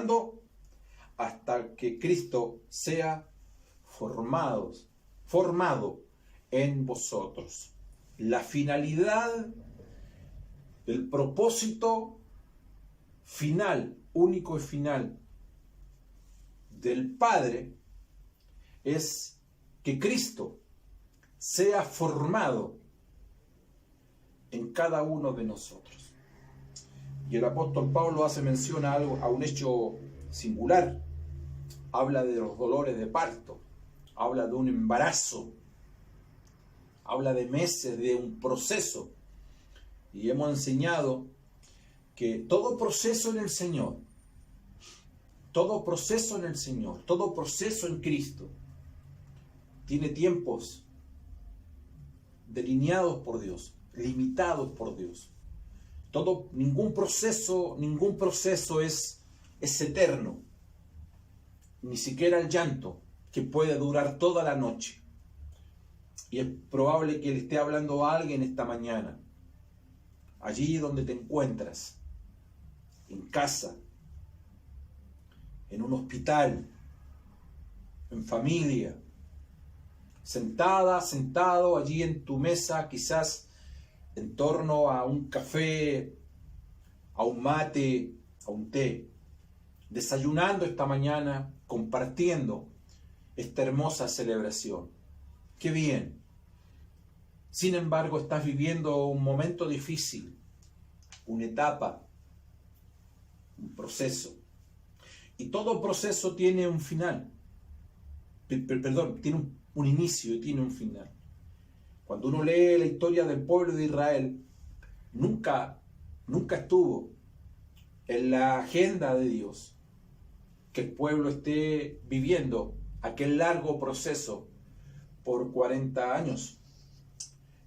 ¿Cuándo? Hasta que Cristo sea formado en vosotros. La finalidad, el propósito final, único y final del Padre es que Cristo sea formado en cada uno de nosotros. Y el apóstol Pablo hace mención a un hecho singular. Habla de los dolores de parto, habla de un embarazo, habla de meses, de un proceso. Y hemos enseñado que todo proceso en el Señor, todo proceso en Cristo, tiene tiempos delineados por Dios, limitados por Dios. Ningún proceso es eterno, ni siquiera el llanto, que puede durar toda la noche. Y es probable que le esté hablando a alguien esta mañana, allí donde te encuentras, en casa, en un hospital, en familia, sentado allí en tu mesa, quizás en torno a un café, a un mate, a un té, desayunando esta mañana, compartiendo esta hermosa celebración. ¡Qué bien! Sin embargo, estás viviendo un momento difícil, una etapa, un proceso. Y todo proceso tiene un final. Tiene un inicio y tiene un final. Cuando uno lee la historia del pueblo de Israel, nunca estuvo en la agenda de Dios que el pueblo esté viviendo aquel largo proceso por 40 años.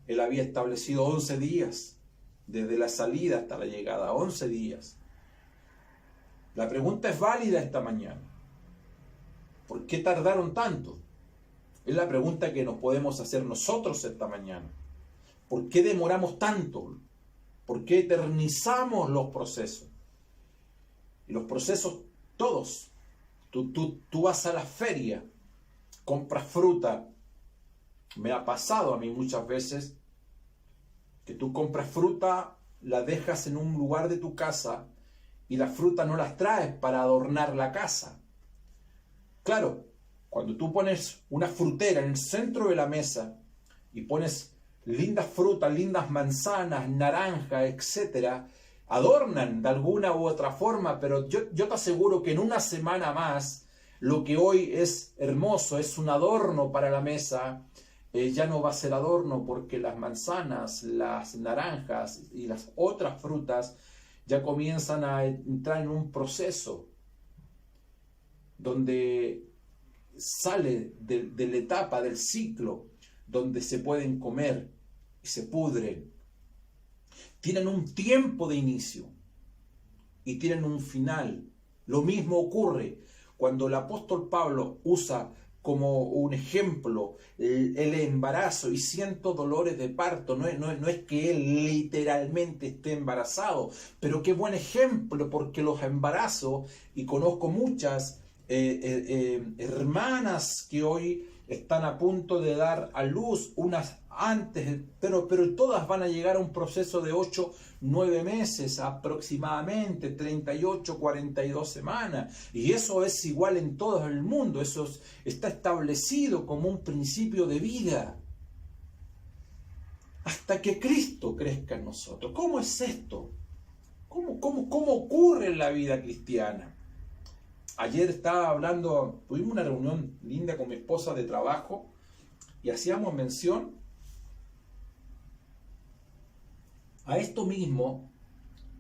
Él había establecido 11 días, desde la salida hasta la llegada, 11 días. La pregunta es válida esta mañana. ¿Por qué tardaron tanto? Es la pregunta que nos podemos hacer nosotros esta mañana. ¿Por qué demoramos tanto? ¿Por qué eternizamos los procesos? Y los procesos todos. Tú vas a la feria, compras fruta. Me ha pasado a mí muchas veces que tú compras fruta, la dejas en un lugar de tu casa y la fruta no las traes para adornar la casa. Claro, cuando tú pones una frutera en el centro de la mesa y pones lindas frutas, lindas manzanas, naranjas, etcétera, adornan de alguna u otra forma, pero yo te aseguro que en una semana más, lo que hoy es hermoso, es un adorno para la mesa, ya no va a ser adorno, porque las manzanas, las naranjas y las otras frutas ya comienzan a entrar en un proceso donde sale de la etapa, del ciclo, donde se pueden comer y se pudren. Tienen un tiempo de inicio y tienen un final. Lo mismo ocurre cuando el apóstol Pablo usa como un ejemplo el embarazo y siento dolores de parto. No es que él literalmente esté embarazado, pero qué buen ejemplo, porque los embarazos, y conozco muchas hermanas que hoy están a punto de dar a luz, unas antes, pero todas van a llegar a un proceso de 8, 9 meses aproximadamente, 38, 42 semanas, y eso es igual en todo el mundo. Eso está establecido como un principio de vida hasta que Cristo crezca en nosotros. ¿Cómo es esto? ¿Cómo ocurre en la vida cristiana? Ayer tuvimos una reunión linda con mi esposa de trabajo y hacíamos mención a esto mismo,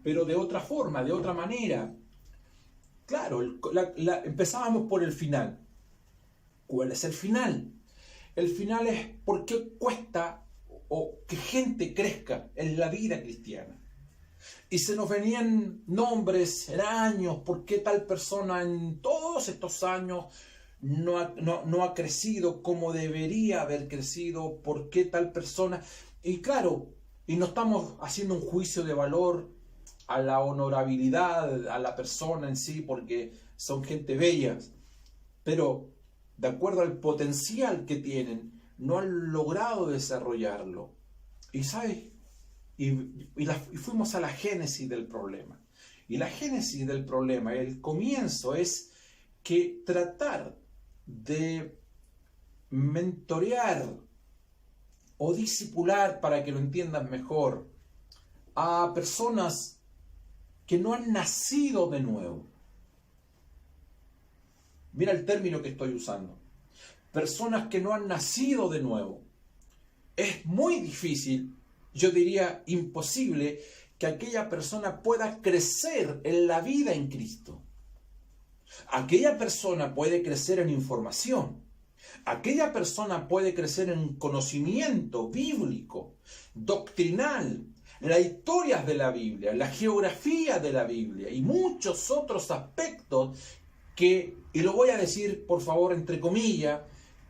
pero de otra forma, de otra manera. Claro, empezábamos por el final. ¿Cuál es el final? El final es por qué cuesta o que gente crezca en la vida cristiana. Y se nos venían nombres en años, por qué tal persona en todos estos años no ha crecido como debería haber crecido, por qué tal persona. Y claro, y no estamos haciendo un juicio de valor a la honorabilidad, a la persona en sí, porque son gente bella, pero de acuerdo al potencial que tienen, no han logrado desarrollarlo. Y ¿sabes? Y fuimos a la génesis del problema. Y la génesis del problema, el comienzo es que tratar de mentorear o discipular, para que lo entiendan mejor, a personas que no han nacido de nuevo. Mira el término que estoy usando. Personas que no han nacido de nuevo. Es muy difícil, yo diría imposible, que aquella persona pueda crecer en la vida en Cristo. Aquella persona puede crecer en información. Aquella persona puede crecer en conocimiento bíblico, doctrinal, las historias de la Biblia, la geografía de la Biblia y muchos otros aspectos que, y lo voy a decir por favor entre comillas,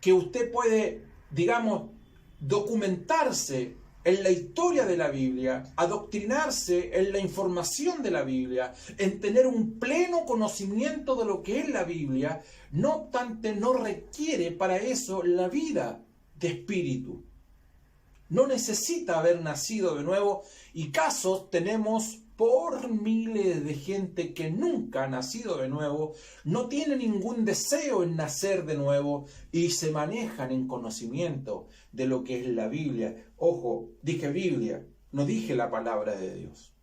que usted puede, digamos, documentarse en la historia de la Biblia, adoctrinarse en la información de la Biblia, en tener un pleno conocimiento de lo que es la Biblia. No obstante, no requiere para eso la vida de espíritu. No necesita haber nacido de nuevo, y casos tenemos por miles de gente que nunca ha nacido de nuevo, no tiene ningún deseo en nacer de nuevo y se manejan en conocimiento de lo que es la Biblia. Ojo, dije Biblia, no dije la palabra de Dios,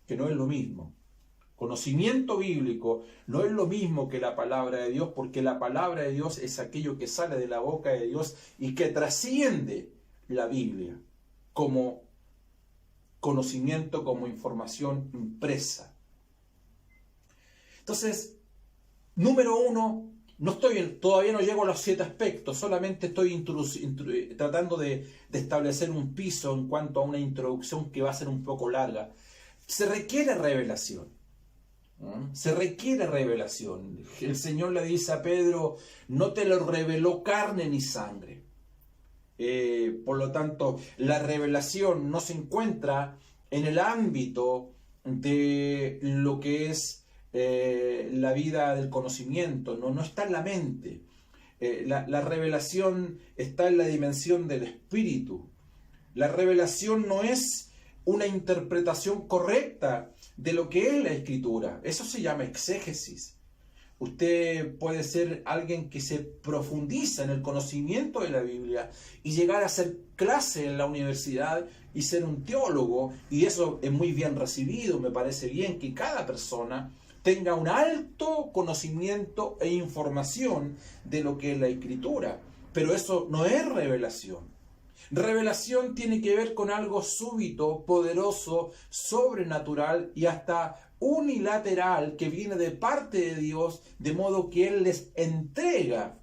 que no es lo mismo. Conocimiento bíblico no es lo mismo que la palabra de Dios, porque la palabra de Dios es aquello que sale de la boca de Dios y que trasciende la Biblia como conocimiento, como información impresa. Entonces, número uno, todavía no llego a los 7 aspectos, solamente estoy tratando de establecer un piso en cuanto a una introducción que va a ser un poco larga. Se requiere revelación. Se requiere revelación. El Señor le dice a Pedro, no te lo reveló carne ni sangre. Por lo tanto, la revelación no se encuentra en el ámbito de lo que es la vida del conocimiento, no está en la mente. La revelación está en la dimensión del espíritu. La revelación no es una interpretación correcta de lo que es la escritura. Eso se llama exégesis. Usted puede ser alguien que se profundiza en el conocimiento de la Biblia y llegar a hacer clase en la universidad y ser un teólogo, y eso es muy bien recibido. Me parece bien que cada persona tenga un alto conocimiento e información de lo que es la escritura, pero eso no es revelación. Revelación tiene que ver con algo súbito, poderoso, sobrenatural y hasta unilateral que viene de parte de Dios, de modo que Él les entrega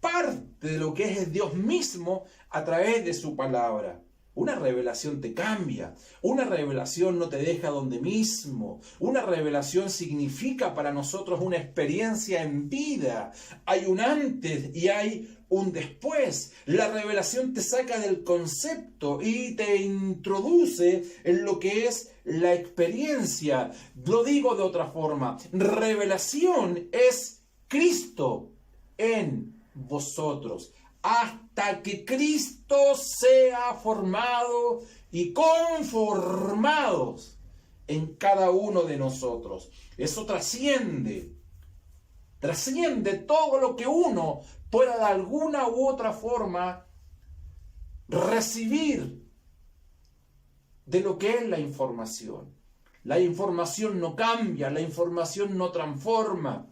parte de lo que es Dios mismo a través de su palabra. Una revelación te cambia, una revelación no te deja donde mismo, una revelación significa para nosotros una experiencia en vida. Hay un antes y hay un después. La revelación te saca del concepto y te introduce en lo que es la experiencia. Lo digo de otra forma, revelación es Cristo en vosotros, hasta que Cristo sea formado y conformados en cada uno de nosotros. Eso trasciende todo lo que uno pueda de alguna u otra forma recibir de lo que es la información. La información no cambia, la información no transforma.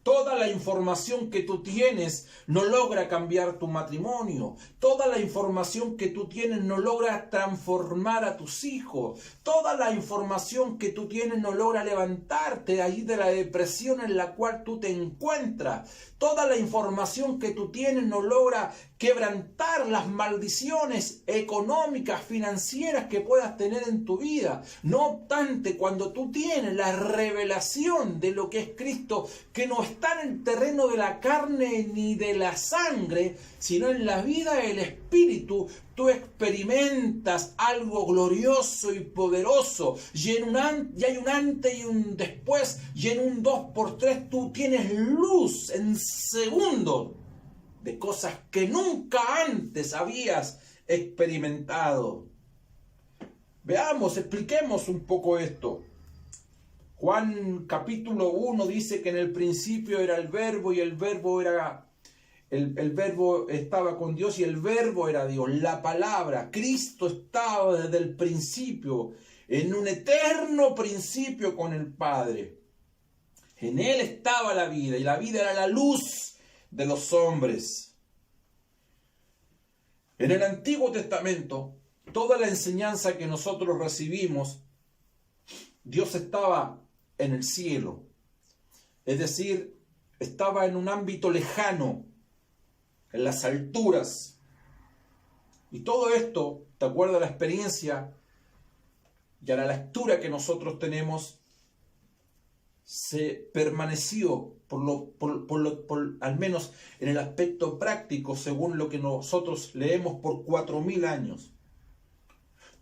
Toda la información que tú tienes no logra cambiar tu matrimonio. Toda la información que tú tienes no logra transformar a tus hijos. Toda la información que tú tienes no logra levantarte ahí de la depresión en la cual tú te encuentras. Toda la información que tú tienes no logra quebrantar las maldiciones económicas, financieras que puedas tener en tu vida. No obstante, cuando tú tienes la revelación de lo que es Cristo, que no está está en el terreno de la carne ni de la sangre, sino en la vida del Espíritu, tú experimentas algo glorioso y poderoso. Y hay un antes y un después, y en un 2x3 tú tienes luz en segundos de cosas que nunca antes habías experimentado. Veamos, expliquemos un poco esto. Juan capítulo 1 dice que en el principio era el verbo y el verbo era el verbo estaba con Dios y el verbo era Dios. La palabra, Cristo estaba desde el principio, en un eterno principio con el Padre. En Él estaba la vida y la vida era la luz de los hombres. En el Antiguo Testamento, toda la enseñanza que nosotros recibimos, Dios estaba en el cielo, es decir, estaba en un ámbito lejano, en las alturas. Y todo esto, de acuerdo a la experiencia y a la lectura que nosotros tenemos, se permaneció, al menos en el aspecto práctico, según lo que nosotros leemos, por 4000 años.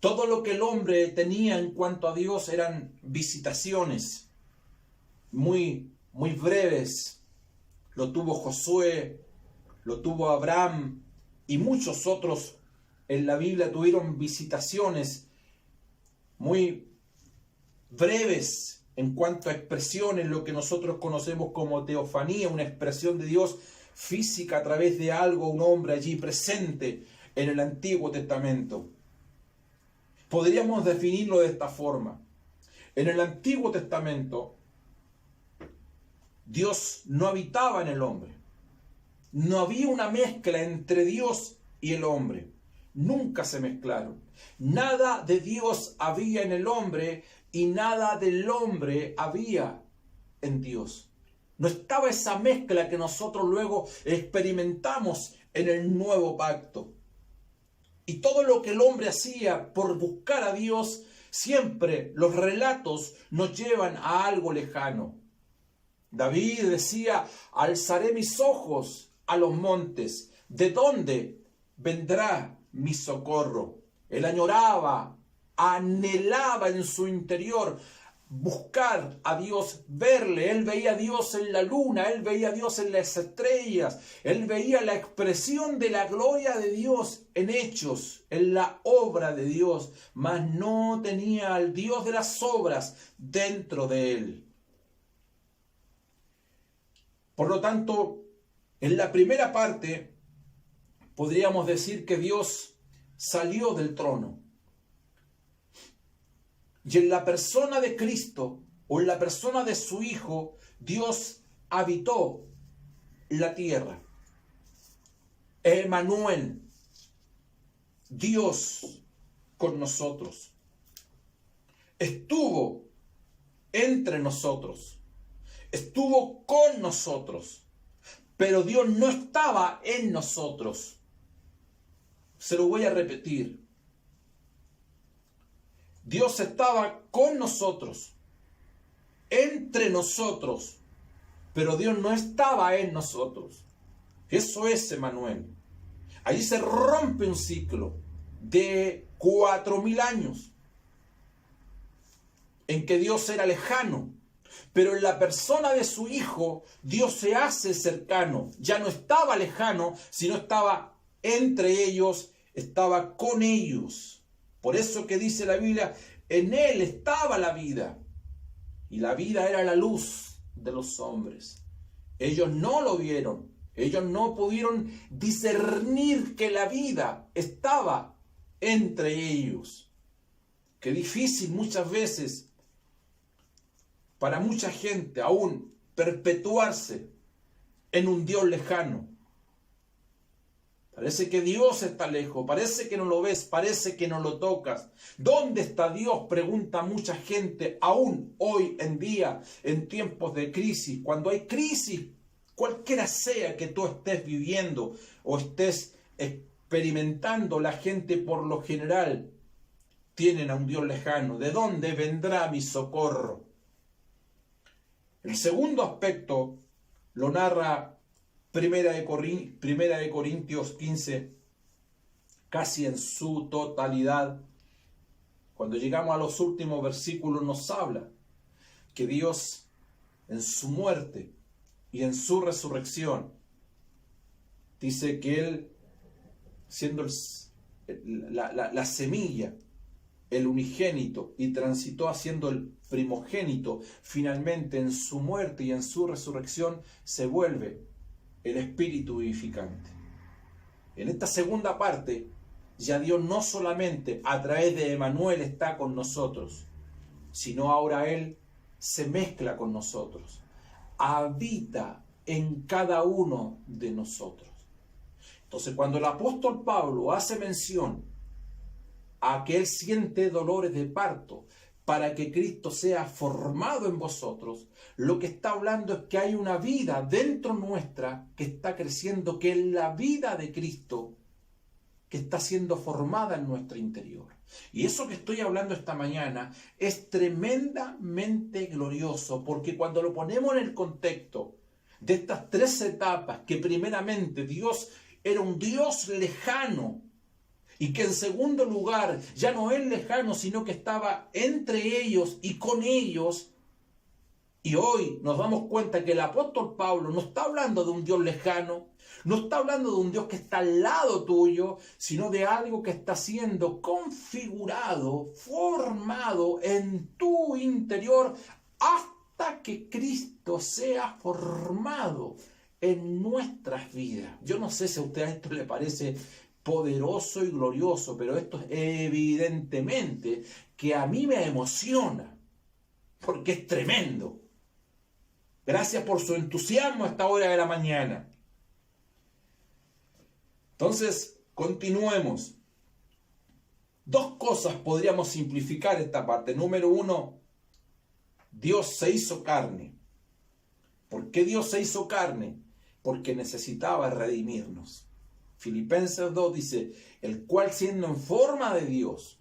Todo lo que el hombre tenía en cuanto a Dios eran visitaciones muy breves. Lo tuvo Josué, lo tuvo Abraham y muchos otros en la Biblia tuvieron visitaciones muy breves en cuanto a expresiones, lo que nosotros conocemos como teofanía, una expresión de Dios física a través de algo, un hombre allí presente en el Antiguo Testamento. Podríamos definirlo de esta forma. En el Antiguo Testamento, Dios no habitaba en el hombre. No había una mezcla entre Dios y el hombre. Nunca se mezclaron. Nada de Dios había en el hombre y nada del hombre había en Dios. No estaba esa mezcla que nosotros luego experimentamos en el nuevo pacto. Y todo lo que el hombre hacía por buscar a Dios, siempre los relatos nos llevan a algo lejano. David decía, alzaré mis ojos a los montes. ¿De dónde vendrá mi socorro? Él añoraba, anhelaba en su interior buscar a Dios, verle. Él veía a Dios en la luna, él veía a Dios en las estrellas, él veía la expresión de la gloria de Dios en hechos, en la obra de Dios, mas no tenía al Dios de las obras dentro de él. Por lo tanto, en la primera parte podríamos decir que Dios salió del trono. Y en la persona de Cristo, o en la persona de su Hijo, Dios habitó la tierra. Emmanuel, Dios con nosotros. Estuvo entre nosotros. Estuvo con nosotros. Pero Dios no estaba en nosotros. Se lo voy a repetir. Dios estaba con nosotros, entre nosotros, pero Dios no estaba en nosotros. Eso es Emmanuel. Allí se rompe un ciclo de 4000 años en que Dios era lejano, pero en la persona de su Hijo Dios se hace cercano. Ya no estaba lejano, sino estaba entre ellos, estaba con ellos. Por eso que dice la Biblia, en Él estaba la vida. Y la vida era la luz de los hombres. Ellos no lo vieron. Ellos no pudieron discernir que la vida estaba entre ellos. Qué difícil muchas veces para mucha gente aún perpetuarse en un Dios lejano. Parece que Dios está lejos, parece que no lo ves, parece que no lo tocas. ¿Dónde está Dios? Pregunta mucha gente, aún hoy en día, en tiempos de crisis. Cuando hay crisis, cualquiera sea que tú estés viviendo o estés experimentando, la gente por lo general tienen a un Dios lejano. ¿De dónde vendrá mi socorro? El segundo aspecto Lo narra Primera de Corintios 15, casi en su totalidad. Cuando llegamos a los últimos versículos nos habla que Dios en su muerte y en su resurrección dice que Él, siendo la semilla, el unigénito, y transitó haciendo el primogénito, finalmente en su muerte y en su resurrección se vuelve el Espíritu vivificante. En esta segunda parte, ya Dios no solamente a través de Emmanuel está con nosotros, sino ahora Él se mezcla con nosotros, habita en cada uno de nosotros. Entonces, cuando el apóstol Pablo hace mención a que Él siente dolores de parto para que Cristo sea formado en vosotros, lo que está hablando es que hay una vida dentro nuestra que está creciendo, que es la vida de Cristo que está siendo formada en nuestro interior. Y eso que estoy hablando esta mañana es tremendamente glorioso, porque cuando lo ponemos en el contexto de estas tres etapas, que primeramente Dios era un Dios lejano, y que en segundo lugar ya no es lejano, sino que estaba entre ellos y con ellos. Y hoy nos damos cuenta que el apóstol Pablo no está hablando de un Dios lejano, no está hablando de un Dios que está al lado tuyo, sino de algo que está siendo configurado, formado en tu interior hasta que Cristo sea formado en nuestras vidas. Yo no sé si a usted esto le parece poderoso y glorioso, pero esto es evidentemente que a mí me emociona, porque es tremendo. Gracias por su entusiasmo a esta hora de la mañana. Entonces, continuemos. Dos cosas podríamos simplificar esta parte. Número uno, Dios se hizo carne. ¿Por qué Dios se hizo carne? Porque necesitaba redimirnos. Filipenses 2 dice, el cual siendo en forma de Dios,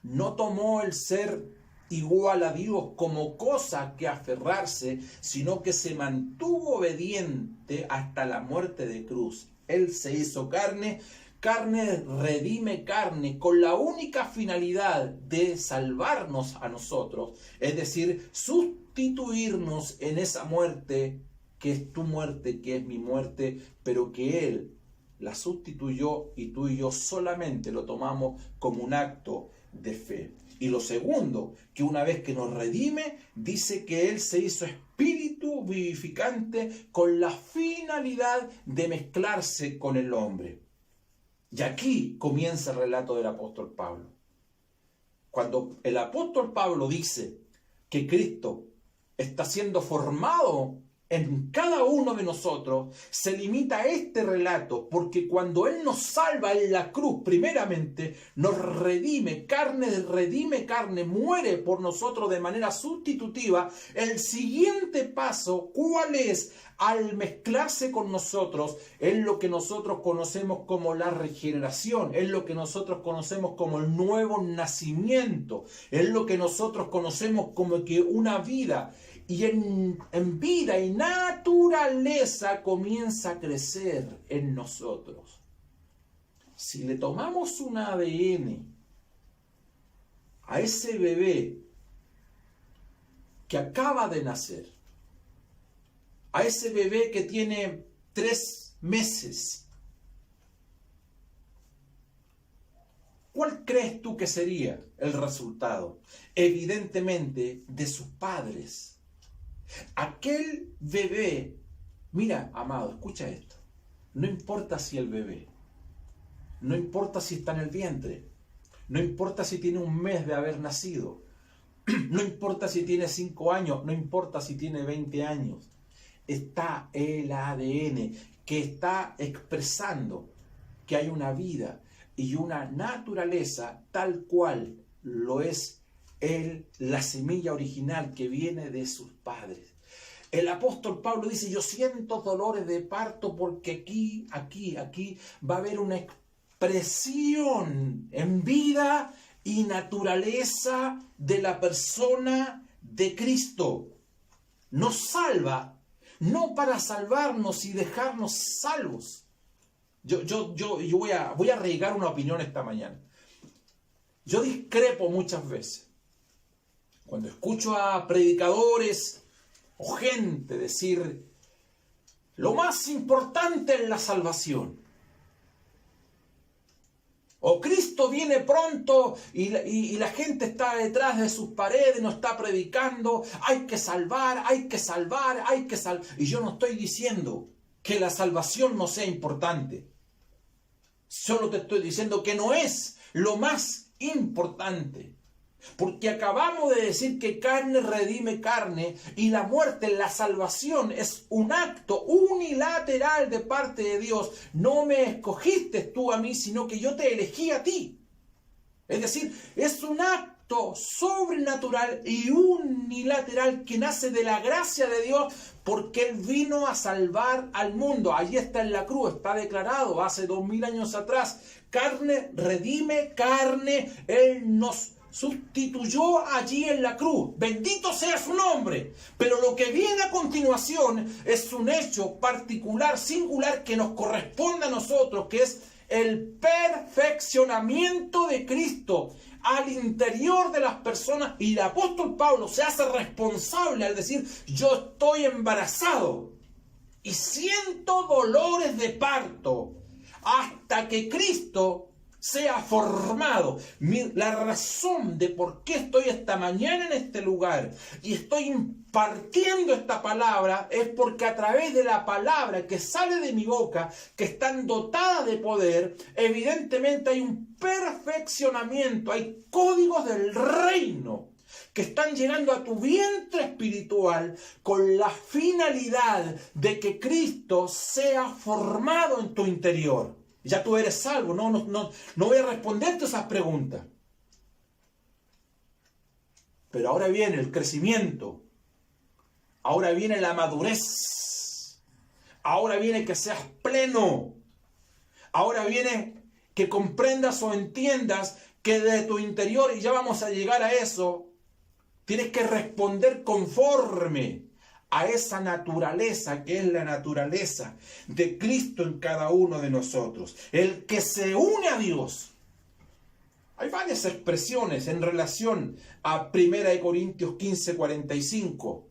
no tomó el ser igual a Dios como cosa que aferrarse, sino que se mantuvo obediente hasta la muerte de cruz. Él se hizo carne, carne redime carne, con la única finalidad de salvarnos a nosotros, es decir, sustituirnos en esa muerte, que es tu muerte, que es mi muerte, pero que Él la sustituyó y tú y yo solamente lo tomamos como un acto de fe. Y lo segundo, que una vez que nos redime, dice que Él se hizo espíritu vivificante con la finalidad de mezclarse con el hombre. Y aquí comienza el relato del apóstol Pablo. Cuando el apóstol Pablo dice que Cristo está siendo formado en cada uno de nosotros, se limita a este relato, porque cuando Él nos salva en la cruz, primeramente nos redime carne, muere por nosotros de manera sustitutiva. El siguiente paso, ¿cuál es? Al mezclarse con nosotros, es lo que nosotros conocemos como la regeneración, es lo que nosotros conocemos como el nuevo nacimiento, es lo que nosotros conocemos como que una vida. Y en vida y naturaleza comienza a crecer en nosotros. Si le tomamos un ADN a ese bebé que acaba de nacer, a ese bebé que tiene 3 meses, ¿cuál crees tú que sería el resultado? Evidentemente de sus padres. Aquel bebé, mira, amado, escucha esto. No importa si el bebé, no importa si está en el vientre, no importa si tiene 1 mes de haber nacido, no importa si tiene 5 años, no importa si tiene 20 años, está el ADN que está expresando que hay una vida y una naturaleza tal cual lo es la semilla original que viene de sus padres. El apóstol Pablo dice, yo siento dolores de parto porque aquí va a haber una expresión en vida y naturaleza de la persona de Cristo. Nos salva, no para salvarnos y dejarnos salvos. Yo voy a arraigar una opinión esta mañana. Yo discrepo muchas veces cuando escucho a predicadores o gente decir: lo más importante es la salvación. O Cristo viene pronto y la gente está detrás de sus paredes, no está predicando, hay que salvar, hay que salvar, hay que salvar. Y yo no estoy diciendo que la salvación no sea importante. Solo te estoy diciendo que no es lo más importante. Porque acabamos de decir que carne redime carne y la muerte, la salvación, es un acto unilateral de parte de Dios. No me escogiste tú a mí, sino que yo te elegí a ti. Es decir, es un acto sobrenatural y unilateral que nace de la gracia de Dios, porque Él vino a salvar al mundo. Allí está en la cruz, está declarado hace 2000 años atrás. Carne redime carne, Él nos sustituyó allí en la cruz. Bendito sea su nombre. Pero lo que viene a continuación es un hecho particular, singular, que nos corresponde a nosotros, que es el perfeccionamiento de Cristo al interior de las personas. Y el apóstol Pablo se hace responsable al decir: yo estoy embarazado y siento dolores de parto hasta que Cristo sea formado. La razón de por qué estoy esta mañana en este lugar y estoy impartiendo esta palabra es porque a través de la palabra que sale de mi boca, que están dotadas de poder, evidentemente hay un perfeccionamiento, hay códigos del reino que están llegando a tu vientre espiritual con la finalidad de que Cristo sea formado en tu interior. Ya tú eres salvo, no voy a responderte esas preguntas. Pero ahora viene el crecimiento, ahora viene la madurez, ahora viene que seas pleno, ahora viene que comprendas o entiendas que de tu interior, y ya vamos a llegar a eso, tienes que responder conforme a esa naturaleza que es la naturaleza de Cristo en cada uno de nosotros. El que se une a Dios. Hay varias expresiones en relación a 1 Corintios 15:45.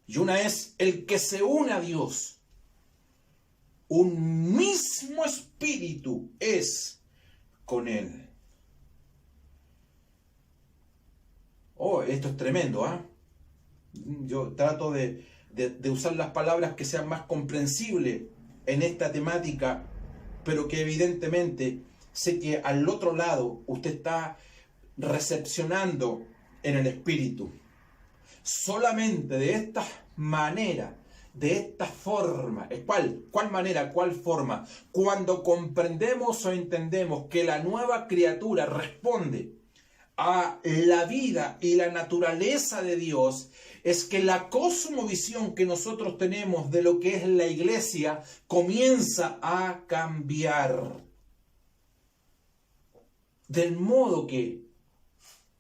Y una es el que se une a Dios. Un mismo espíritu es con él. Oh, esto es tremendo, ¿ah? Yo trato de usar las palabras que sean más comprensibles en esta temática, pero que evidentemente sé que al otro lado usted está recepcionando en el espíritu. Solamente de esta manera, de esta forma. ¿Cuál manera? ¿Cuál forma? Cuando comprendemos o entendemos que la nueva criatura responde a la vida y la naturaleza de Dios, es que la cosmovisión que nosotros tenemos de lo que es la iglesia comienza a cambiar. Del modo que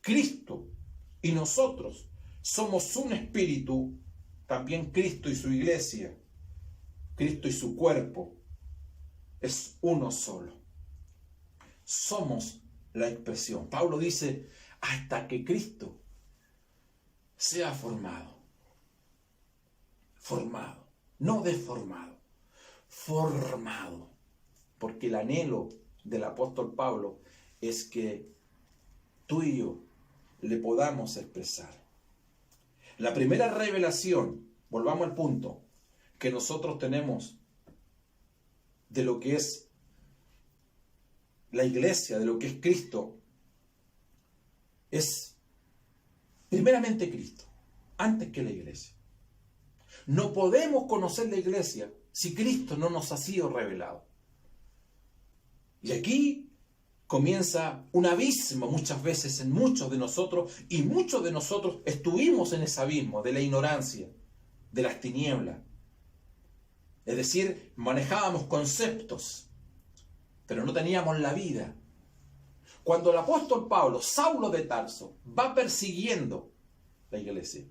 Cristo y nosotros somos un espíritu, también Cristo y su iglesia, Cristo y su cuerpo, es uno solo. Somos la expresión. Pablo dice: hasta que Cristo sea formado. Formado, no deformado, formado. Porque el anhelo del apóstol Pablo es que tú y yo le podamos expresar. La primera revelación, volvamos al punto, que nosotros tenemos de lo que es la iglesia, de lo que es Cristo, es primeramente Cristo, antes que la iglesia. No podemos conocer la iglesia si Cristo no nos ha sido revelado. Y aquí comienza un abismo muchas veces en muchos de nosotros, y muchos de nosotros estuvimos en ese abismo de la ignorancia, de las tinieblas. Es decir, manejábamos conceptos, pero no teníamos la vida. Cuando el apóstol Pablo, Saulo de Tarso, va persiguiendo la iglesia,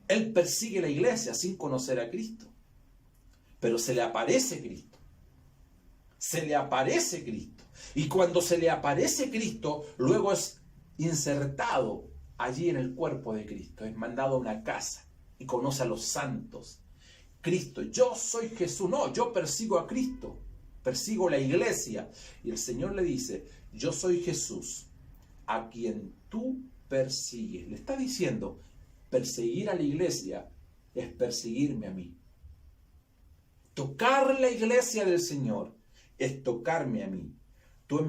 Él persigue la iglesia sin conocer a Cristo. Pero se le aparece Cristo. Se le aparece Cristo. Y cuando se le aparece Cristo, luego es insertado allí en el cuerpo de Cristo. Es mandado a una casa y conoce a los santos. Cristo, yo soy Jesús. No, yo persigo a Cristo. Persigo la iglesia. Y el Señor le dice, yo soy Jesús, a quien tú persigues. Le está diciendo, perseguir a la iglesia es perseguirme a mí. Tocar la iglesia del Señor es tocarme a mí. Tú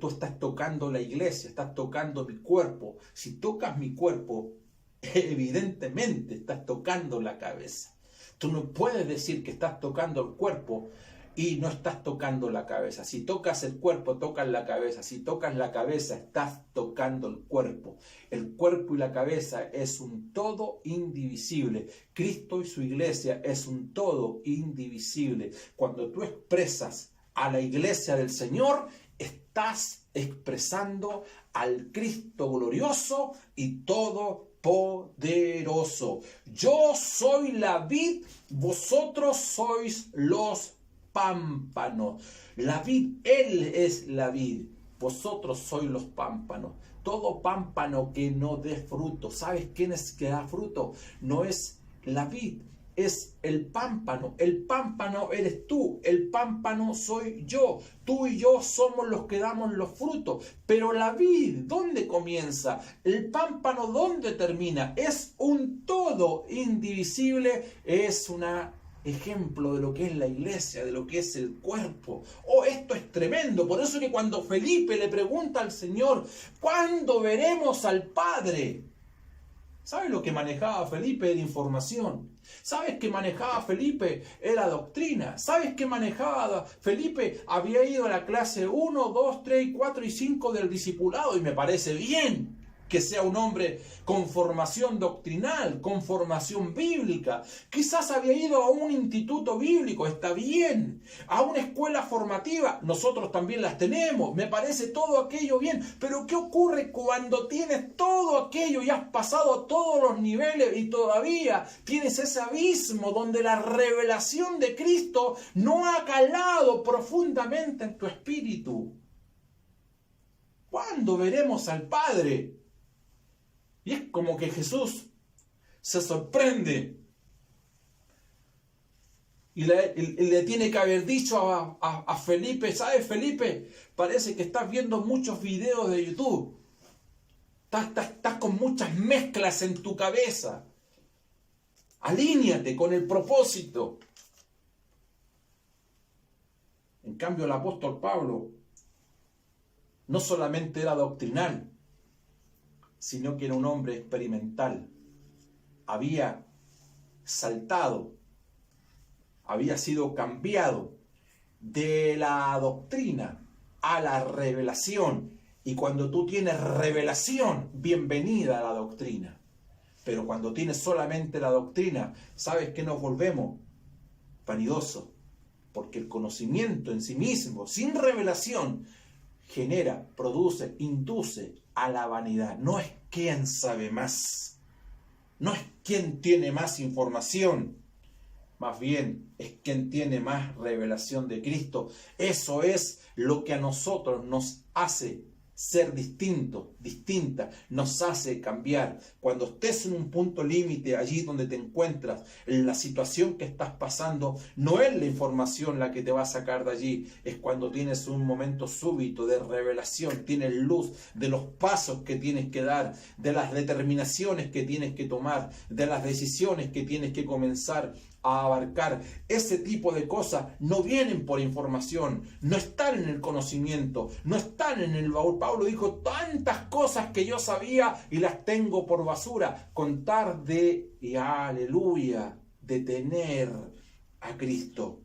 estás tocando la iglesia, estás tocando mi cuerpo. Si tocas mi cuerpo, evidentemente estás tocando la cabeza. Tú no puedes decir que estás tocando el cuerpo y no estás tocando la cabeza. Si tocas el cuerpo, tocas la cabeza. Si tocas la cabeza, estás tocando el cuerpo. El cuerpo y la cabeza es un todo indivisible. Cristo y su iglesia es un todo indivisible. Cuando tú expresas a la iglesia del Señor, estás expresando al Cristo glorioso y todopoderoso. Yo soy la vid, vosotros sois los pámpanos. La vid, Él es la vid, vosotros sois los pámpanos. Todo pámpano que no dé fruto, ¿sabes quién es que da fruto? No es la vid, es el pámpano. El pámpano eres tú, el pámpano soy yo. Tú y yo somos los que damos los frutos. Pero la vid, ¿dónde comienza? El pámpano, ¿dónde termina? Es un todo indivisible, es una ejemplo de lo que es la iglesia, de lo que es el cuerpo. Oh, esto es tremendo. Por eso que cuando Felipe le pregunta al Señor, ¿cuándo veremos al Padre? ¿Sabes lo que manejaba Felipe? Era información. ¿Sabes que manejaba Felipe? Era doctrina. ¿Sabes que manejaba Felipe? Había ido a la clase 1, 2, 3, 4 y 5 del discipulado, y me parece bien que sea un hombre con formación doctrinal, con formación bíblica. Quizás había ido a un instituto bíblico, está bien. A una escuela formativa, nosotros también las tenemos. Me parece todo aquello bien. Pero ¿qué ocurre cuando tienes todo aquello y has pasado todos los niveles y todavía tienes ese abismo donde la revelación de Cristo no ha calado profundamente en tu espíritu? ¿Cuándo veremos al Padre? Y es como que Jesús se sorprende y le tiene que haber dicho a Felipe, ¿sabes, Felipe? Parece que estás viendo muchos videos de YouTube. Estás con muchas mezclas en tu cabeza. Alíñate con el propósito. En cambio, el apóstol Pablo no solamente era doctrinal, sino que era un hombre experimental. Había saltado, había sido cambiado de la doctrina a la revelación. Y cuando tú tienes revelación, bienvenida a la doctrina. Pero cuando tienes solamente la doctrina, ¿sabes qué nos volvemos? Vanidosos. Porque el conocimiento en sí mismo, sin revelación, genera, produce, induce a la vanidad. No es quién sabe más, no es quién tiene más información, más bien es quien tiene más revelación de Cristo. Eso es lo que a nosotros nos hace ser distinta, nos hace cambiar. Cuando estés en un punto límite, allí donde te encuentras, en la situación que estás pasando, no es la información la que te va a sacar de allí, es cuando tienes un momento súbito de revelación, tienes luz de los pasos que tienes que dar, de las determinaciones que tienes que tomar, de las decisiones que tienes que comenzar a abarcar. Ese tipo de cosas no vienen por información, no están en el conocimiento, no están en el baúl. Pablo dijo, tantas cosas que yo sabía y las tengo por basura, contar de, y aleluya, de tener a Cristo.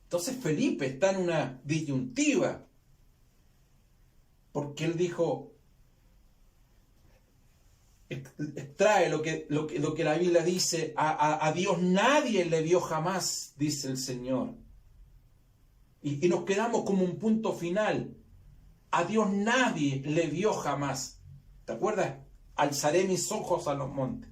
Entonces Felipe está en una disyuntiva, porque él dijo, extrae lo que la Biblia dice, a Dios nadie le vio jamás, dice el Señor. Y nos quedamos como un punto final. A Dios nadie le vio jamás. ¿Te acuerdas? Alzaré mis ojos a los montes.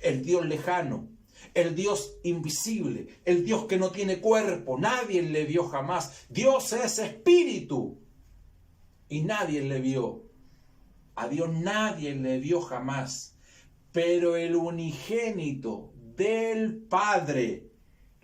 el Dios lejano, el Dios invisible, el Dios que no tiene cuerpo, nadie le vio jamás. Dios es espíritu y nadie le vio. A Dios nadie le vio jamás. Pero el unigénito del Padre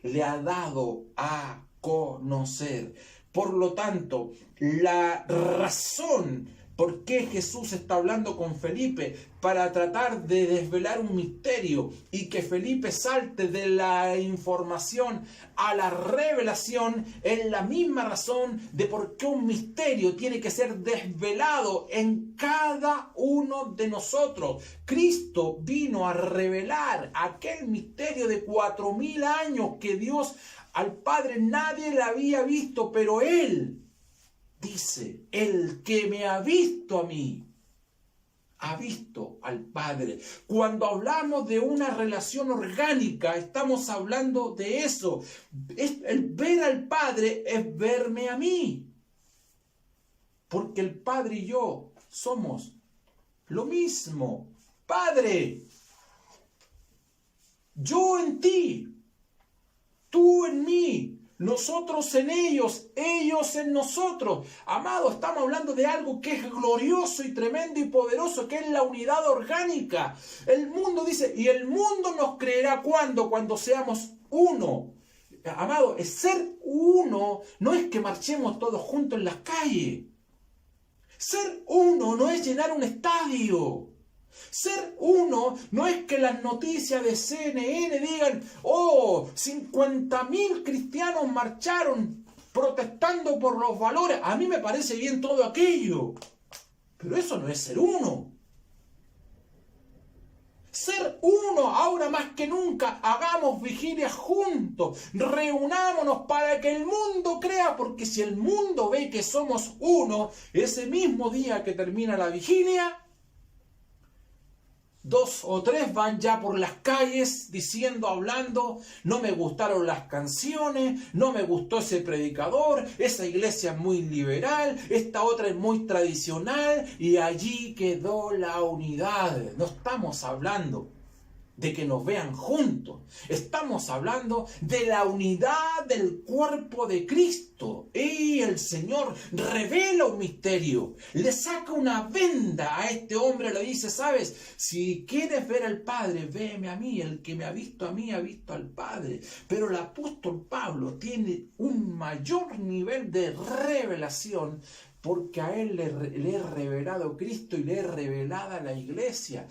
le ha dado a conocer. Por lo tanto, la razón por qué Jesús está hablando con Felipe para tratar de desvelar un misterio y que Felipe salte de la información a la revelación es la misma razón de por qué un misterio tiene que ser desvelado en cada uno de nosotros. Cristo vino a revelar aquel misterio de 4000 años que Dios al Padre nadie le había visto, pero Él dice, el que me ha visto a mí, ha visto al Padre. Cuando hablamos de una relación orgánica, estamos hablando de eso. El ver al Padre es verme a mí. Porque el Padre y yo somos lo mismo. Padre, yo en ti, tú en mí. Nosotros en ellos, ellos en nosotros. Amado, estamos hablando de algo que es glorioso y tremendo y poderoso, que es la unidad orgánica. El mundo dice, y el mundo nos creerá ¿cuándo? Cuando seamos uno. Amado, ser uno no es que marchemos todos juntos en las calles. Ser uno no es llenar un estadio. Ser uno no es que las noticias de CNN digan, oh, 50.000 cristianos marcharon protestando por los valores. A mí me parece bien todo aquello, pero eso no es ser uno. Ser uno, ahora más que nunca, hagamos vigilia juntos, reunámonos para que el mundo crea, porque si el mundo ve que somos uno, ese mismo día que termina la vigilia, 2 o 3 van ya por las calles diciendo, hablando, no me gustaron las canciones, no me gustó ese predicador, esa iglesia es muy liberal, esta otra es muy tradicional, y allí quedó la unidad. No estamos hablando de que nos vean juntos. Estamos hablando de la unidad del cuerpo de Cristo. Y el Señor revela un misterio. Le saca una venda a este hombre. Le dice, ¿sabes? Si quieres ver al Padre, véeme a mí. El que me ha visto a mí, ha visto al Padre. Pero el apóstol Pablo tiene un mayor nivel de revelación, porque a él le he revelado Cristo y le he revelada la iglesia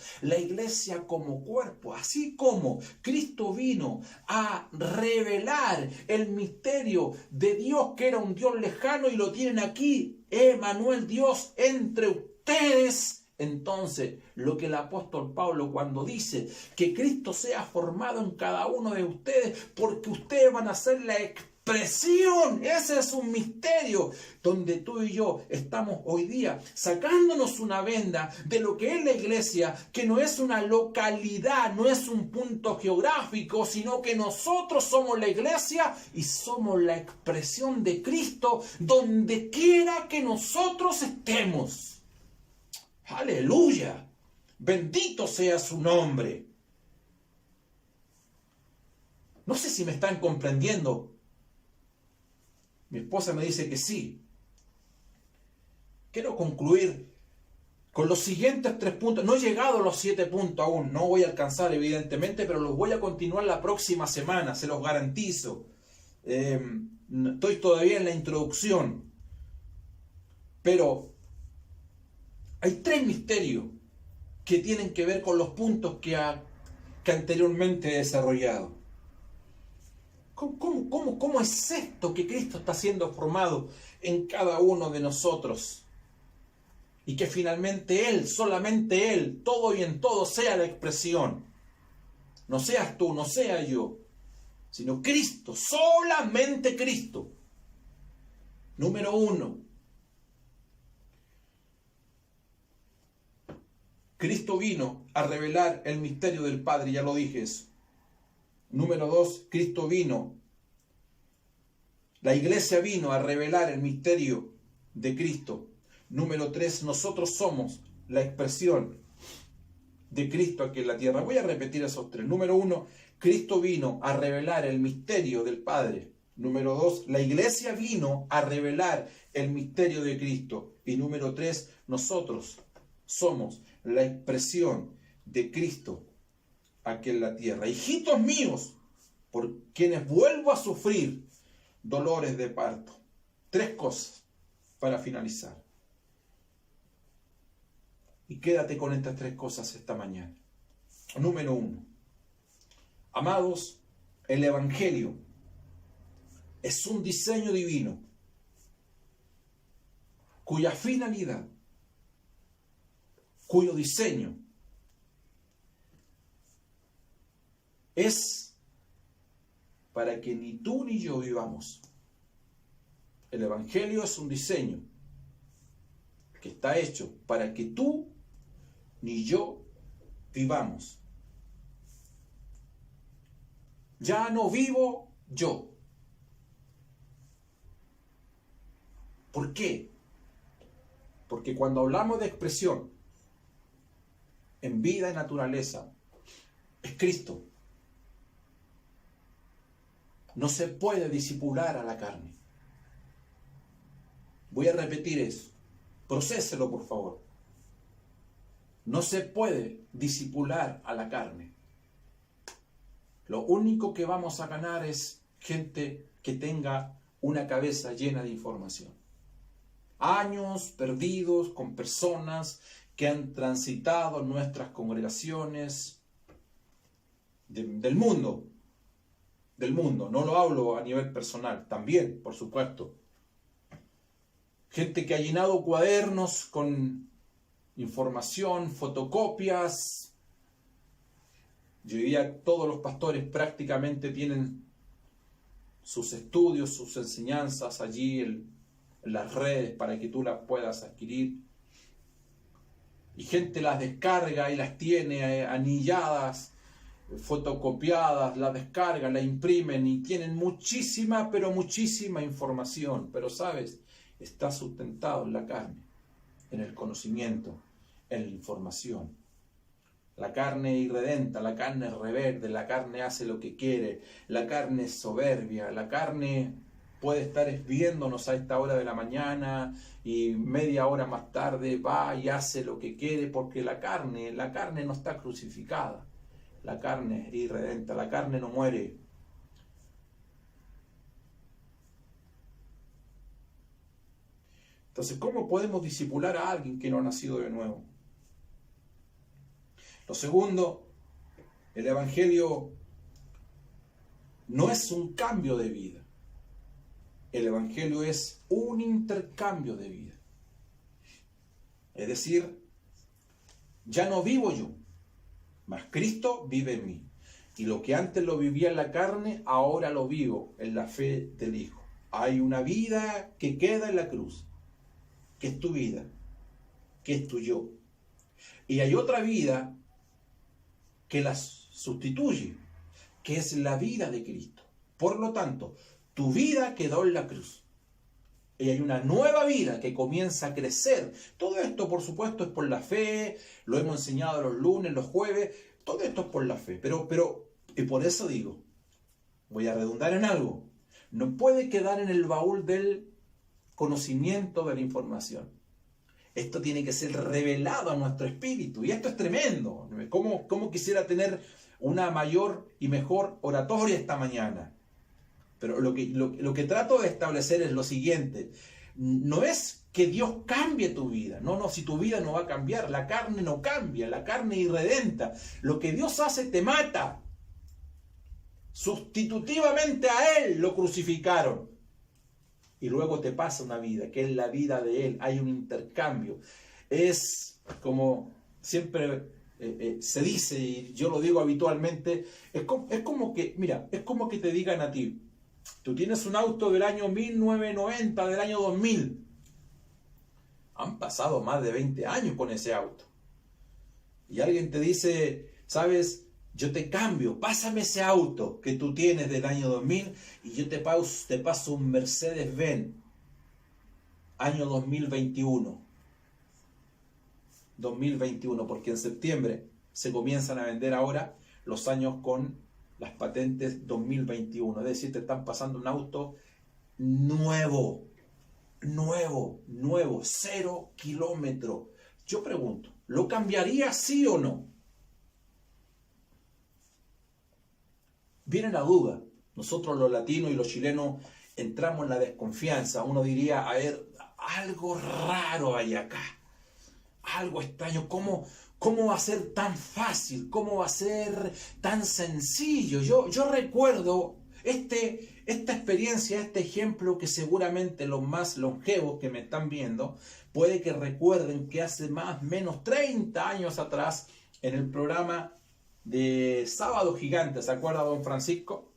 como cuerpo. Así como Cristo vino a revelar el misterio de Dios, que era un Dios lejano, y lo tienen aquí, Emmanuel, Dios entre ustedes. Entonces, lo que el apóstol Pablo cuando dice que Cristo sea formado en cada uno de ustedes, porque ustedes van a ser la expresión, ese es un misterio donde tú y yo estamos hoy día sacándonos una venda de lo que es la iglesia, que no es una localidad, no es un punto geográfico, sino que nosotros somos la iglesia y somos la expresión de Cristo donde quiera que nosotros estemos. Aleluya, bendito sea su nombre. No sé si me están comprendiendo. Mi esposa me dice que sí. Quiero concluir con los siguientes 3 puntos. No he llegado a los 7 puntos aún. No voy a alcanzar, evidentemente, pero los voy a continuar la próxima semana, se los garantizo. Estoy todavía en la introducción. Pero hay 3 misterios que tienen que ver con los puntos que anteriormente he desarrollado. ¿Cómo es esto que Cristo está siendo formado en cada uno de nosotros? Y que finalmente Él, solamente Él, todo y en todo sea la expresión. No seas tú, no sea yo, sino Cristo, solamente Cristo. Número 1. Cristo vino a revelar el misterio del Padre, ya lo dije eso. Número 2, Cristo vino, la iglesia vino a revelar el misterio de Cristo. Número 3, nosotros somos la expresión de Cristo aquí en la tierra. Voy a repetir esos tres. Número 1, Cristo vino a revelar el misterio del Padre. Número 2, la iglesia vino a revelar el misterio de Cristo. Y número 3, nosotros somos la expresión de Cristo aquí en la tierra. Hijitos míos, por quienes vuelvo a sufrir dolores de parto. 3 cosas para finalizar. Y quédate con estas 3 cosas esta mañana. Número 1. Amados, el Evangelio es un diseño divino cuya finalidad, cuyo diseño es para que ni tú ni yo vivamos. El Evangelio es un diseño que está hecho para que tú ni yo vivamos. Ya no vivo yo. ¿Por qué? Porque cuando hablamos de expresión en vida y naturaleza, es Cristo. No se puede disipular a la carne. Voy a repetir eso. Procéselo, por favor. No se puede disipular a la carne. Lo único que vamos a ganar es gente que tenga una cabeza llena de información. Años perdidos con personas que han transitado nuestras congregaciones del mundo. Del mundo. No lo hablo a nivel personal. También, por supuesto. Gente que ha llenado cuadernos con información, fotocopias. Yo diría todos los pastores prácticamente tienen sus estudios, sus enseñanzas allí en las redes para que tú las puedas adquirir. Y gente las descarga y las tiene anilladas, fotocopiadas, las descargan, las imprimen y tienen muchísima, pero muchísima información. Pero sabes, está sustentado en la carne, en el conocimiento, en la información. La carne es irredenta, la carne es rebelde, la carne hace lo que quiere, la carne es soberbia, la carne puede estar viéndonos a esta hora de la mañana y media hora más tarde va y hace lo que quiere porque la carne no está crucificada, la carne es irredenta, la carne no muere. Entonces, ¿cómo podemos discipular a alguien que no ha nacido de nuevo? Lo segundo, el Evangelio no es un cambio de vida. El Evangelio es un intercambio de vida. Es decir, ya no vivo yo, mas Cristo vive en mí. Y lo que antes lo vivía en la carne, ahora lo vivo en la fe del Hijo. Hay una vida que queda en la cruz, que es tu vida, que es tu yo. Y hay otra vida que las sustituye, que es la vida de Cristo. Por lo tanto, tu vida quedó en la cruz. Y hay una nueva vida que comienza a crecer. Todo esto, por supuesto, es por la fe. Lo hemos enseñado los lunes, los jueves. Todo esto es por la fe. Pero, y por eso digo, voy a redundar en algo. No puede quedar en el baúl del conocimiento de la información. Esto tiene que ser revelado a nuestro espíritu. Y esto es tremendo. ¿Cómo quisiera tener una mayor y mejor oratoria esta mañana? Pero lo que trato de establecer es lo siguiente. No es que Dios cambie tu vida. No, si tu vida no va a cambiar. La carne no cambia. La carne es irredenta. Lo que Dios hace te mata. Sustitutivamente a Él lo crucificaron. Y luego te pasa una vida, que es la vida de Él. Hay un intercambio. Es como siempre se dice, y yo lo digo habitualmente, es como que, mira, es como que te digan a ti, tú tienes un auto del año 1990, del año 2000. Han pasado más de 20 años con ese auto. Y alguien te dice, ¿sabes? Yo te cambio, pásame ese auto que tú tienes del año 2000 y yo te paso un Mercedes-Benz, año 2021. 2021, porque en septiembre se comienzan a vender ahora los años con las patentes 2021. Es decir, te están pasando un auto nuevo, 0 kilómetros. Yo pregunto, ¿lo cambiaría sí o no? Viene la duda. Nosotros los latinos y los chilenos entramos en la desconfianza. Uno diría, a ver, algo raro hay acá. Algo extraño. ¿Cómo va a ser tan fácil? ¿Cómo va a ser tan sencillo? Yo recuerdo esta experiencia, este ejemplo que seguramente los más longevos que me están viendo puede que recuerden que hace más o menos 30 años atrás en el programa de Sábado Gigante, ¿se acuerda don Francisco?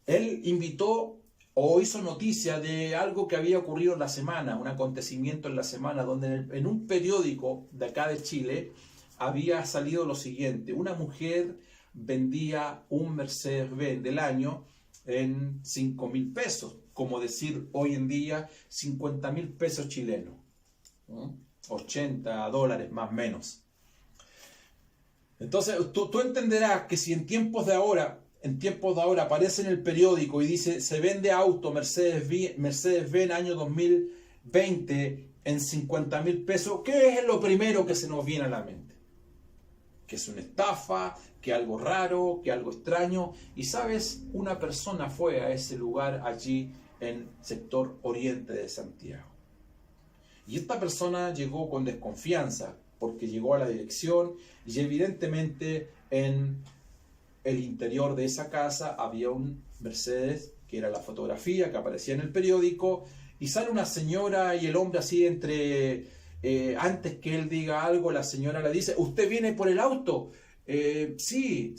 Él invitó o hizo noticia de algo que había ocurrido en la semana, un acontecimiento en la semana, donde en un periódico de acá de Chile había salido lo siguiente: una mujer vendía un Mercedes-Benz del año en 5.000 pesos, como decir hoy en día 50.000 pesos chilenos, $80 más o menos. Entonces tú entenderás que si en tiempos de ahora aparece en el periódico y dice se vende auto Mercedes-Benz año 2020 en 50.000 pesos, ¿qué es lo primero que se nos viene a la mente? Que es una estafa, que algo raro, que algo extraño. Y sabes, una persona fue a ese lugar allí en sector oriente de Santiago. Y esta persona llegó con desconfianza, porque llegó a la dirección y evidentemente en el interior de esa casa había un Mercedes, que era la fotografía que aparecía en el periódico, y sale una señora y el hombre así entre... antes que él diga algo, la señora le dice, ¿usted viene por el auto? Sí,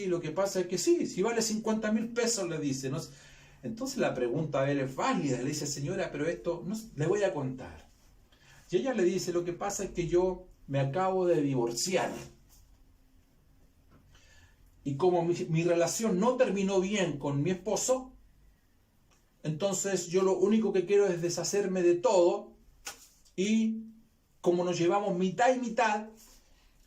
lo que pasa es que sí, si vale 50.000 pesos, le dice, ¿no? Entonces la pregunta a él es válida, le dice, señora, pero esto no, le voy a contar. Y ella le dice, lo que pasa es que yo me acabo de divorciar. Y como mi relación no terminó bien con mi esposo, entonces yo lo único que quiero es deshacerme de todo. Y como nos llevamos mitad y mitad,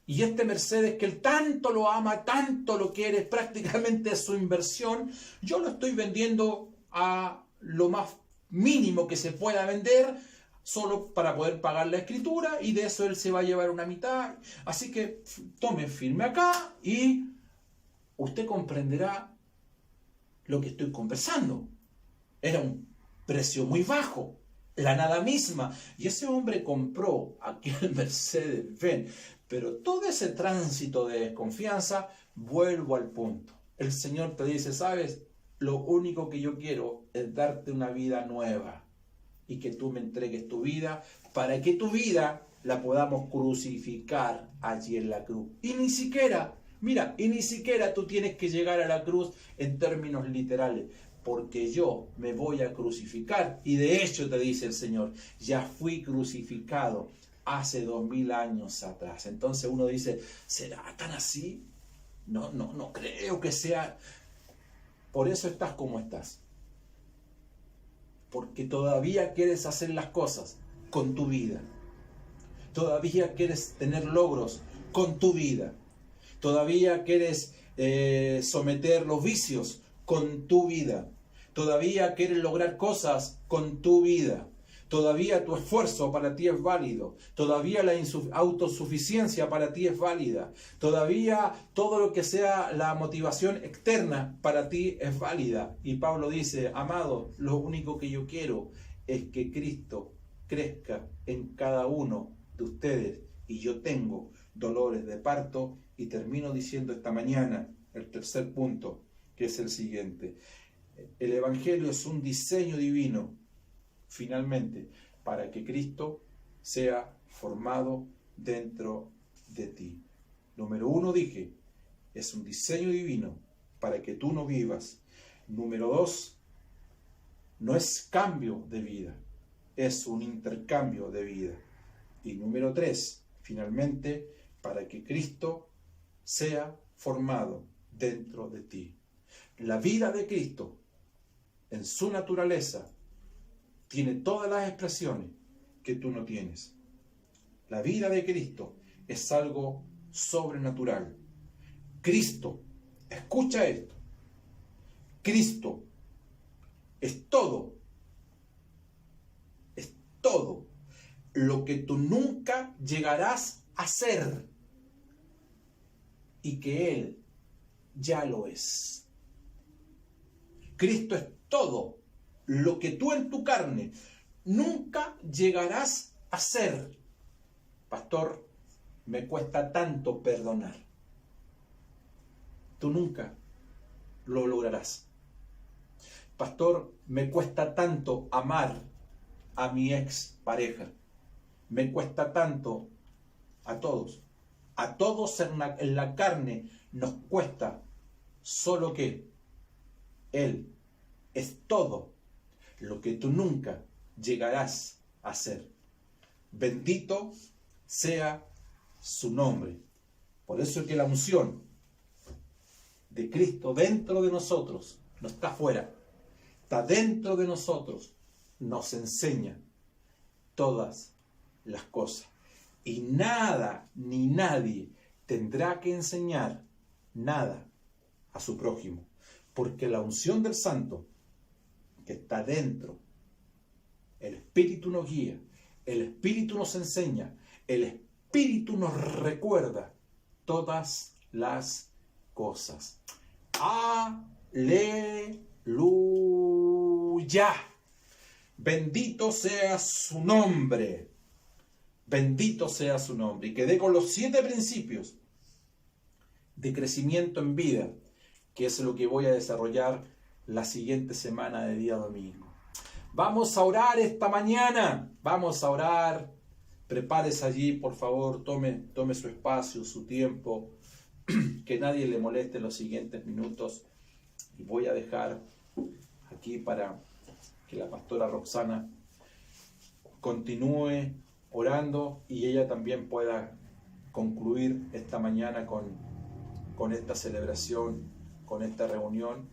y este Mercedes que él tanto lo ama, tanto lo quiere, es prácticamente su inversión, yo lo estoy vendiendo a lo más mínimo que se pueda vender, solo para poder pagar la escritura, y de eso él se va a llevar una mitad. Así que tome, firme acá y usted comprenderá lo que estoy conversando. Era un precio muy bajo, la nada misma. Y ese hombre compró aquel Mercedes-Benz. Pero todo ese tránsito de desconfianza, vuelvo al punto. El Señor te dice, ¿sabes? Lo único que yo quiero es darte una vida nueva. Y que tú me entregues tu vida para que tu vida la podamos crucificar allí en la cruz. Y ni siquiera tú tienes que llegar a la cruz en términos literales, porque yo me voy a crucificar. Y de hecho te dice el Señor, ya fui crucificado hace 2000 años atrás. Entonces uno dice, ¿será tan así? No creo que sea. Por eso estás como estás. Porque todavía quieres hacer las cosas con tu vida. Todavía quieres tener logros con tu vida. Todavía quieres someter los vicios con tu vida. Todavía quieres lograr cosas con tu vida. Todavía tu esfuerzo para ti es válido. Todavía la autosuficiencia para ti es válida. Todavía todo lo que sea la motivación externa para ti es válida. Y Pablo dice, amado, lo único que yo quiero es que Cristo crezca en cada uno de ustedes. Y yo tengo dolores de parto. Y termino diciendo esta mañana el tercer punto, que es el siguiente. El Evangelio es un diseño divino, finalmente, para que Cristo sea formado dentro de ti. Número 1 dije, es un diseño divino para que tú no vivas. Número 2, no es cambio de vida, es un intercambio de vida. Y número 3, finalmente, para que Cristo sea formado dentro de ti. La vida de Cristo, en su naturaleza, tiene todas las expresiones que tú no tienes. La vida de Cristo es algo sobrenatural. Cristo, escucha esto, Cristo es todo lo que tú nunca llegarás a ser y que Él ya lo es. Cristo es todo lo que tú en tu carne nunca llegarás a ser. Pastor, me cuesta tanto perdonar. Tú nunca lo lograrás. Pastor, me cuesta tanto amar a mi ex pareja. Me cuesta tanto a todos en la carne nos cuesta, solo que Él es todo lo que tú nunca llegarás a ser. Bendito sea su nombre. Por eso es que la unción de Cristo dentro de nosotros no está fuera, está dentro de nosotros, nos enseña todas las cosas. Y nada ni nadie tendrá que enseñar nada a su prójimo, porque la unción del Santo que está dentro, el Espíritu nos guía, el Espíritu nos enseña, el Espíritu nos recuerda todas las cosas. ¡Aleluya! Bendito sea su nombre. Bendito sea su nombre. Y quedé con los 7 principios de crecimiento en vida, que es lo que voy a desarrollar la siguiente semana de día domingo. Vamos a orar esta mañana. Vamos a orar. Prepárese allí, por favor. Tome su espacio, su tiempo. Que nadie le moleste los siguientes minutos. Y voy a dejar aquí para que la pastora Roxana continúe orando y ella también pueda concluir esta mañana con esta celebración, con esta reunión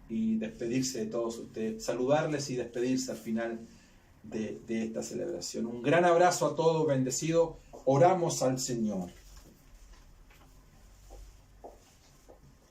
y despedirse de todos ustedes, saludarles y despedirse al final de esta celebración. Un gran abrazo a todos, bendecido. Oramos al Señor.